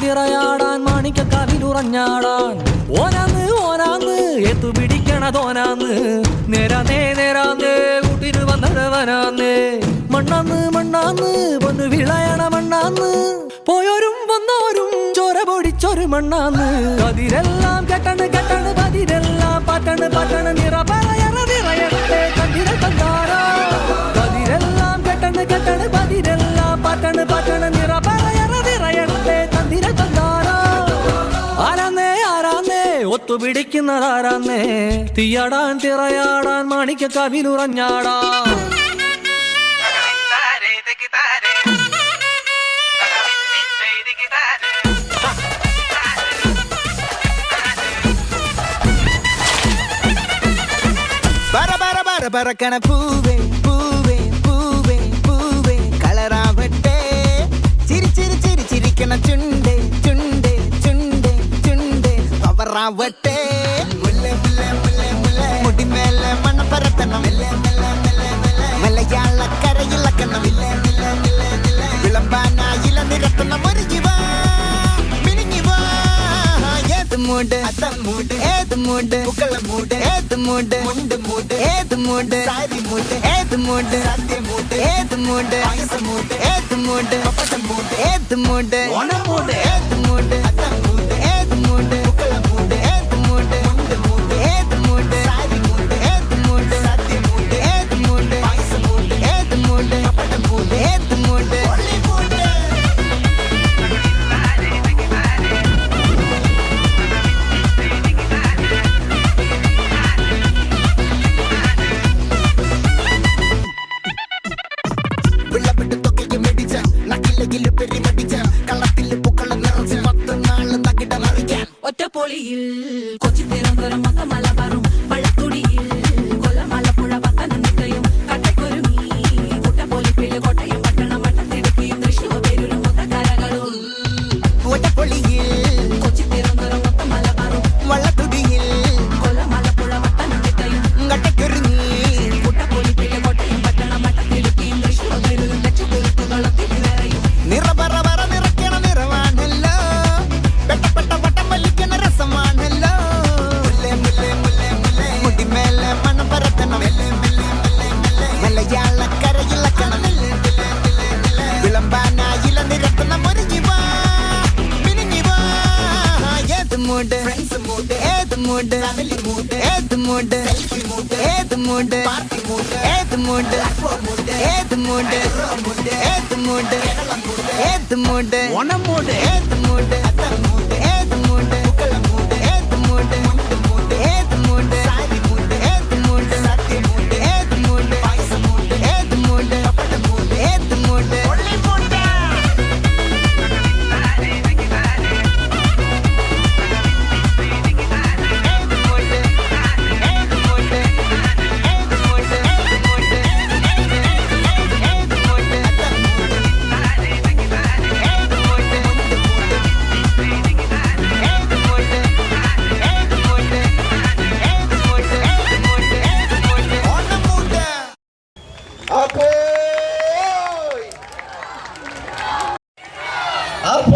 തിറയാടാൻ മാണിക്കക്കാവിലുറഞ്ഞാടാൻ ഓനാന്ന് ഓനാന്ന് എത്തു പിടിക്കണ തോനാന്ന് നേരാന്നേ നേരാന്നേ കൂട്ടിന് വന്നവനാന്നേ മണ്ണാന്ന് മണ്ണാന്ന് പൊന്നു വിളയണ മണ്ണാന്ന് പോയോരും വന്നോരും ചോര പൊടിച്ചൊരു മണ്ണാന്ന് കതിരെല്ലാം കെട്ടണ് കെട്ടണ് പതിരെല്ലാം പാട്ടണ് പാട്ടണ് നിറ പറയണ നിറയട്ടെ കതിര തന്നാരോ കതിരെല്ലാം കെട്ടണ് കെട്ടണ് പതിരെല്ലാം പാട്ടണ് പാട്ടണ് നിറ പറയണ നിറയട്ടെ കതിര തന്നാരോ ആരാന്നേ ആരാന്നേ ഒത്തുപിടിക്കുന്നതാരാന്നേ തീയാടാൻ തിറയാടാൻ മാണിക്ക കവിനുറഞ്ഞാടാൻ പറക്കണ പൂവേ പൂവേ പൂവേ പൂവേ കളറാവട്ടെ ചിരി ചിരി ചിരി ചിരിക്കണ ചുണ്ടേ ചുണ്ടേ ചുണ്ടേ ചുണ്ടേ പവറാവട്ടെ മുടിമേലെ മണ്ണ പരത്തണം മലയാള കരയിളക്കണം വിളമ്പാനായില നിരത്തണം ഒരുങ്ങിവാ മിനിങ്ങിവാ ഏത് മൂട് അത്തം മൂട് ഏത് മൂട് പൂക്കള മൂട് ഏത് മൂട് മുണ്ട് മൂട് ഏത് മൂട് സാരി മൂട് ഏത് മൂട് സദ്യ മൂട് ഏത് മൂട് പായസ മൂട് ഏത് മൂട് പപ്പടം മൂട് ഏത് മൂട് ഓണം മൂട് ഏത് മൂട് അത്തം മൂട് ഏത് മൂട് പൂക്കള മൂട് ഏത് മൂട് മുണ്ട് മൂട് ഏത് മൂട് സാരി മൂട് ഏത് മൂട് സദ്യ മൂട് ഏത് മൂട് പായസ മൂട് ഏത് മൂട് പപ്പടം മൂട് ഏത് മൂട് ഒള്ളി മൂട് ഒറ്റപ്പൊളിയിൽ കൊച്ചി തിരുവനന്തപുരം മൊത്തം മലബാറും പഴത്തുടിയിൽ കൊല്ലം ആലപ്പുഴ പത്തനംതിട്ടയും കട്ടക്കൊരുമി കുട്ടപ്പൊലിപ്പില് കോട്ടയം പട്ടണം വട്ടത്തിടുക്കിയും തൃശ്ശൂർ പേരൂരും മൊത്തക്കാരകളും ഒറ്റപ്പൊളിയിൽ കൊച്ചി തിരുവനന്തപുരം മൊത്തം മലബാറും വള്ളത്തുടിയിൽ കൊല്ലം ആലപ്പുഴ പത്തനംതിട്ടയും കട്ടക്കൊരുങ്ങി കുട്ടപ്പൊലിപ്പില് കോട്ടയം പട്ടണം വട്ടത്തിടുക്കിയും തൃശ്ശൂർ പേരൂരും ലക്ഷപ്പൊലിപ്പുകളും തിരുവരയും നിറപറ പറ നിറയ്ക്കണ നിറവാണല്ലോ പെട്ടപ്പെട്ട വട്ടം വലിക്കണ രസമാണല്ലോ മുടിമേലെ മണം പരത്തണം മലയാള കരയിളക്കണം വിളമ്പാനായില നിരത്തണം ഒരുങ്ങിവാ മിനിങ്ങിവാ ഏത് മൂട് ഫ്രണ്ട്സ് മൂട് ഏത് മൂട് ഫാമിലി മൂട് ഏത് മൂട് ഏത് മൂട് പാർട്ടി മൂട് ഏത് മൂട് ഏത് മൂട് ഏത് മൂട് ഏത് മൂട് ഓണം മൂട് ഏത് മൂട് അത്തം മൂട് ഏത് മൂട് പൂക്കള മൂട് ഏത് മൂട് മുണ്ട് മൂട് ഏത് മൂട് സാരി മൂട് ഏത് മൂട് സദ്യ മൂട് ഏത് മൂട് പായസ മൂട് ഏത് മൂട് പപ്പടം മൂട് ഏത് മൂട് ഒള്ളി മൂട് അപ്പോൾ